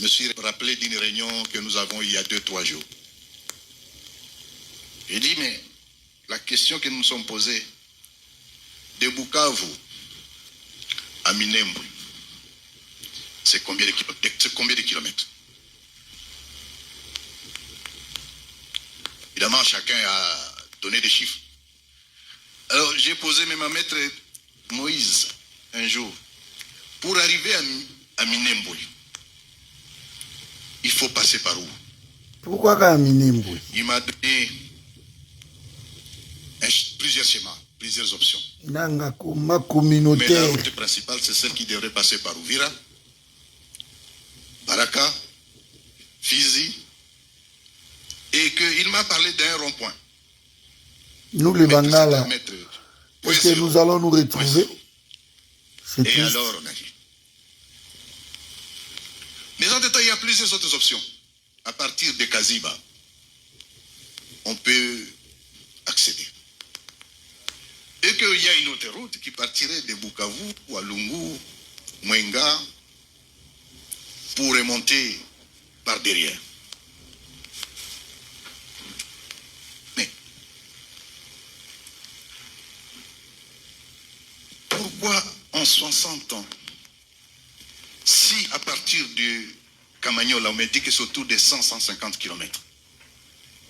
me suis rappelé d'une réunion que nous avons il y a 2-3 jours. J'ai dit, mais la question que nous nous sommes posée, de Bukavu à Minembwe, c'est combien de kilomètres? Évidemment, chacun a donné des chiffres. Alors, j'ai posé même à maître Moïse un jour, pour arriver à Minembwe, il faut passer par où? Pourquoi à Minembwe? Il m'a donné plusieurs schémas, plusieurs options. Nanga ma Mais communautaire. la route principale, c'est celle qui devrait passer par Uvira, Baraka, Fizi, et qu'il m'a parlé d'un rond-point. Nous les Bangala, est-ce que nous allons nous retrouver? C'est Et triste. alors, on a dit. Mais en temps, il y a plusieurs autres options. À partir de Kaziba, on peut accéder. Et qu'il y a une autre route qui partirait de Bukavu, Walungu, Mwenga, pour remonter par derrière. Mais pourquoi en 60 ans, si à partir de Kamanyola, on me dit que c'est autour de 100-150 km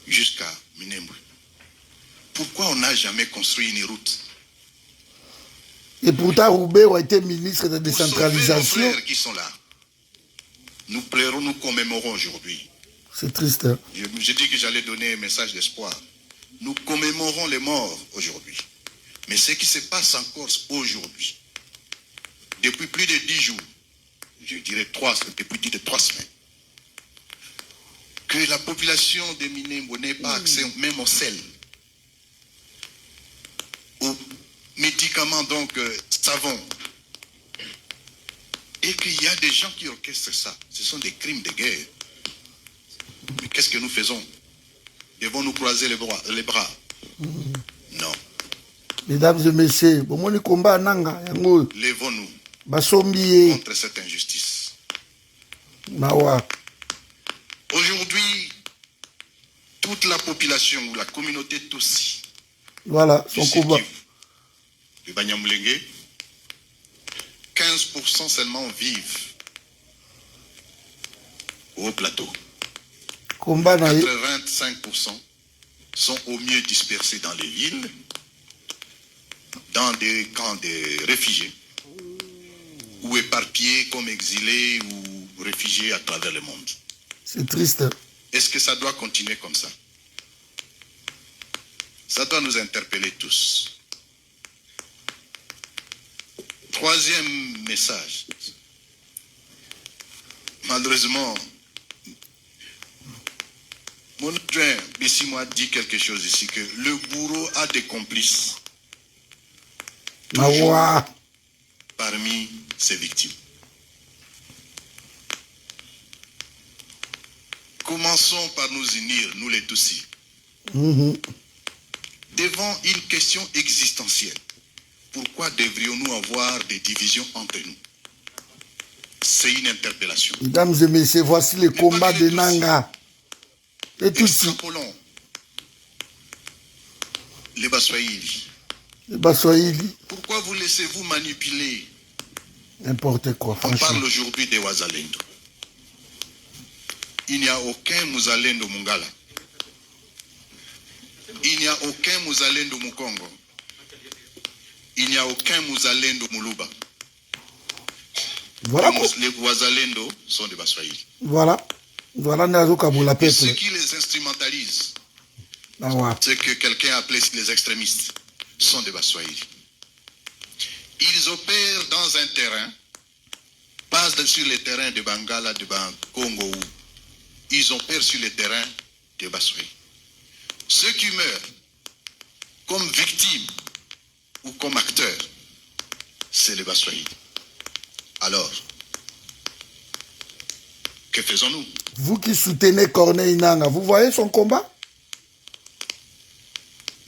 jusqu'à Minembwe, pourquoi on n'a jamais construit une route? Et pourtant, Roubert a été ministre de Pour sauver nos décentralisation. frères qui sont là. Nous pleurons, nous commémorons aujourd'hui. C'est triste. Hein? J'ai dit que j'allais donner un message d'espoir. Nous commémorons les morts aujourd'hui. Mais ce qui se passe encore aujourd'hui, depuis plus de 10 jours, je dirais depuis plus de 3 semaines, que la population de Minembwe n'ait pas accès même au sel, aux médicaments, donc savon, et qu'il y a des gens qui orchestrent ça. Ce sont des crimes de guerre. Mais qu'est-ce que nous faisons? Devons-nous croiser les bras? Non. Mesdames et messieurs, bon, mon combat nanga, yango, Lèvons-nous basombiye, contre cette injustice. mawa. Aujourd'hui, toute la population ou la communauté Tutsi Voilà, du son Sud combat. Kivu, du Banyamulenge, 15% seulement vivent au plateau. Combat na 85% sont au mieux dispersés dans les villes, dans des camps de réfugiés, ou éparpillés comme exilés ou réfugiés à travers le monde. c'est triste. Est-ce que ça doit continuer comme ça? Ça doit nous interpeller tous. Troisième message. Malheureusement, mon adjoint Bessimo a dit quelque chose ici, que le bourreau a des complices Mawa. parmi ses victimes. Commençons par nous unir, nous les Tutsis, devant une question existentielle. Pourquoi devrions-nous avoir des divisions entre nous? C'est une interpellation. Mesdames et messieurs, voici le combat de Nanga. Et tout ça. Extrapolons les Baswahili. Les Baswahili, Pourquoi vous laissez-vous manipuler? n'importe quoi, On franchement. parle aujourd'hui des Wazalendo. Il n'y a aucun Muzalendo Mungala. Il n'y a aucun Muzalendo Mukongo. Il n'y a aucun Muzalendo Muluba. Voilà, Les Wazalendo sont des Baswahili. voilà. Voilà, Nazo Kabula Et ceux peuple. qui les instrumentalisent, Mawa. ce que quelqu'un appelait les extrémistes, sont des Baswahili. Ils opèrent dans un terrain, pas sur les terrains de Bangala, de Congo. Ils opèrent sur les terrains de Baswahili. Ceux qui meurent comme victimes ou comme acteurs, c'est les Baswahili. Alors, que faisons-nous? Vous qui soutenez Corneille Nanga, vous voyez son combat?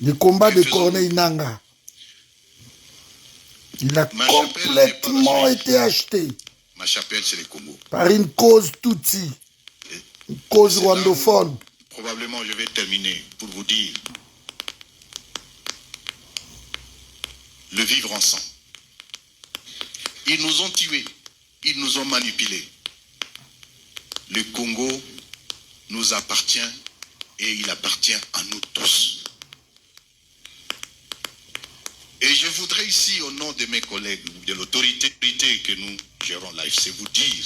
Le combat de Corneille Nanga. Il a complètement été acheté. Ma chapelle, c'est le Congo. Par une cause Tutsi, une cause rwandophone. Probablement, je vais terminer pour vous dire le vivre ensemble. Ils nous ont tués, ils nous ont manipulés. Le Congo nous appartient et il appartient à nous tous. Et je voudrais ici, au nom de mes collègues, de l'autorité que nous gérons l'AFC, vous dire